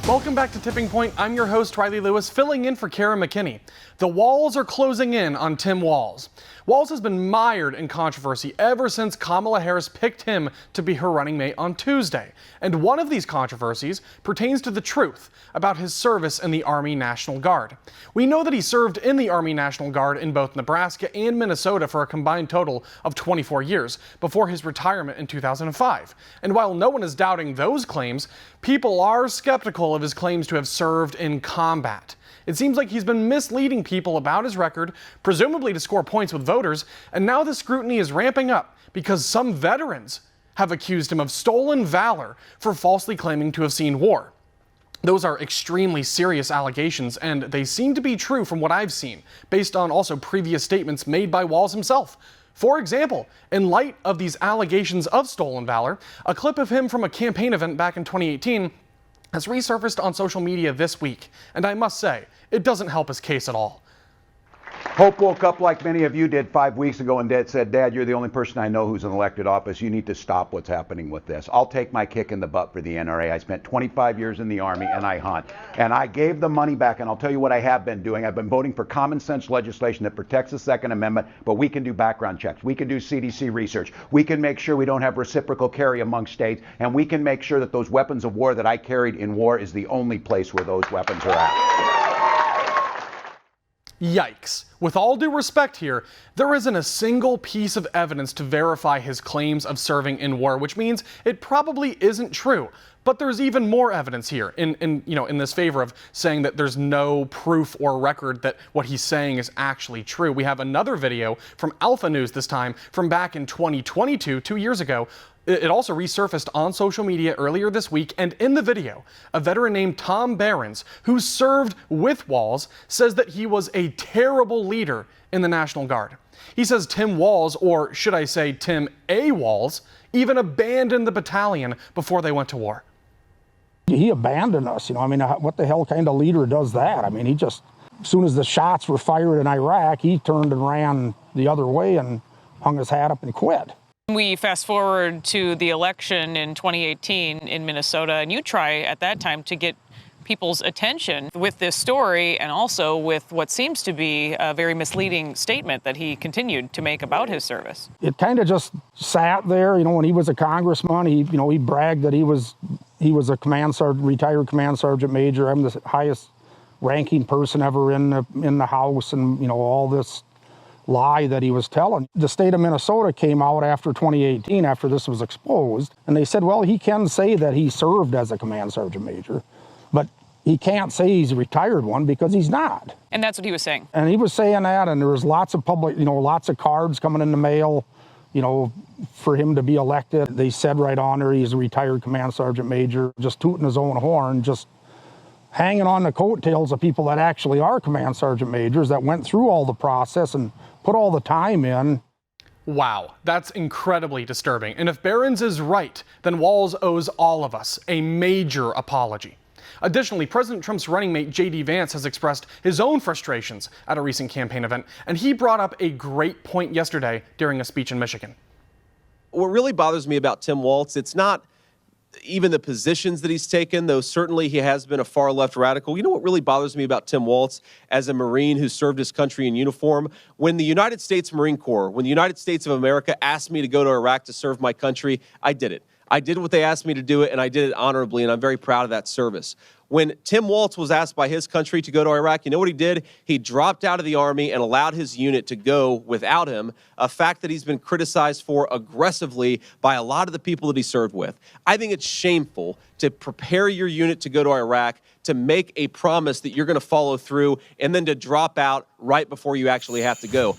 Welcome back to Tipping Point. I'm your host, Riley Lewis, filling in for Kara McKinney. The Walz are closing in on Tim Walz. Walz has been mired in controversy ever since Kamala Harris picked him to be her running mate on Tuesday. And one of these controversies pertains to the truth about his service in the Army National Guard. We know that he served in the Army National Guard in both Nebraska and Minnesota for a combined total of 24 years before his retirement in 2005. And while no one is doubting those claims, people are skeptical of his claims to have served in combat. It seems like he's been misleading people about his record, presumably to score points with voters, and now the scrutiny is ramping up because some veterans have accused him of stolen valor for falsely claiming to have seen war. Those are extremely serious allegations, and they seem to be true from what I've seen, based on also previous statements made by Walz himself. For example, in light of these allegations of stolen valor, a clip of him from a campaign event back in 2018 has resurfaced on social media this week, and I must say, it doesn't help his case at all. Hope woke up like many of you did 5 weeks ago and said, Dad, you're the only person I know who's in elected office. You need to stop what's happening with this. I'll take my kick in the butt for the NRA. I spent 25 years in the Army and I hunt. And I gave the money back, and I'll tell you what I have been doing. I've been voting for common sense legislation that protects the Second Amendment, but we can do background checks. We can do CDC research. We can make sure we don't have reciprocal carry among states, and we can make sure that those weapons of war that I carried in war is the only place where those weapons are at. Yikes. With all due respect here, there isn't a single piece of evidence to verify his claims of serving in war, which means it probably isn't true. But there's even more evidence here in this favor of saying that there's no proof or record that what he's saying is actually true. We have another video from Alpha News, this time from back in 2022, 2 years ago. It also resurfaced on social media earlier this week, and in the video, a veteran named Tom Behrens, who served with Walz, says that he was a terrible leader in the National Guard. He says Tim Walz, or should I say Tim A. Walz, even abandoned the battalion before they went to war. He abandoned us, what the hell kind of leader does that? He just, as soon as the shots were fired in Iraq, he turned and ran the other way and hung his hat up and quit. We fast forward to the election in 2018 in Minnesota, and you try at that time to get people's attention with this story and also with what seems to be a very misleading statement that he continued to make about his service. It kind of just sat there, when he was a congressman, he bragged that he was a command sergeant, retired command sergeant major. I'm the highest ranking person ever in the House, and all this lie that he was telling. The state of Minnesota came out after 2018, after this was exposed, and they said, well, he can say that he served as a command sergeant major, but he can't say he's a retired one because he's not. And that's what he was saying. And he was saying that, and there was lots of lots of cards coming in the mail, for him to be elected. They said right on there he's a retired command sergeant major, just tooting his own horn, just hanging on the coattails of people that actually are command sergeant majors that went through all the process and put all the time in. Wow, that's incredibly disturbing. And if Behrens is right, then Walz owes all of us a major apology. Additionally, President Trump's running mate J.D. Vance has expressed his own frustrations at a recent campaign event, and he brought up a great point yesterday during a speech in Michigan. What really bothers me about Tim Walz, it's not even the positions that he's taken, though certainly he has been a far left radical. You know what really bothers me about Tim Walz as a Marine who served his country in uniform? When the United States Marine Corps, when the United States of America asked me to go to Iraq to serve my country, I did it. I did what they asked me to do it, and I did it honorably, and I'm very proud of that service. When Tim Walz was asked by his country to go to Iraq, you know what he did? He dropped out of the Army and allowed his unit to go without him, a fact that he's been criticized for aggressively by a lot of the people that he served with. I think it's shameful to prepare your unit to go to Iraq, to make a promise that you're going to follow through, and then to drop out right before you actually have to go.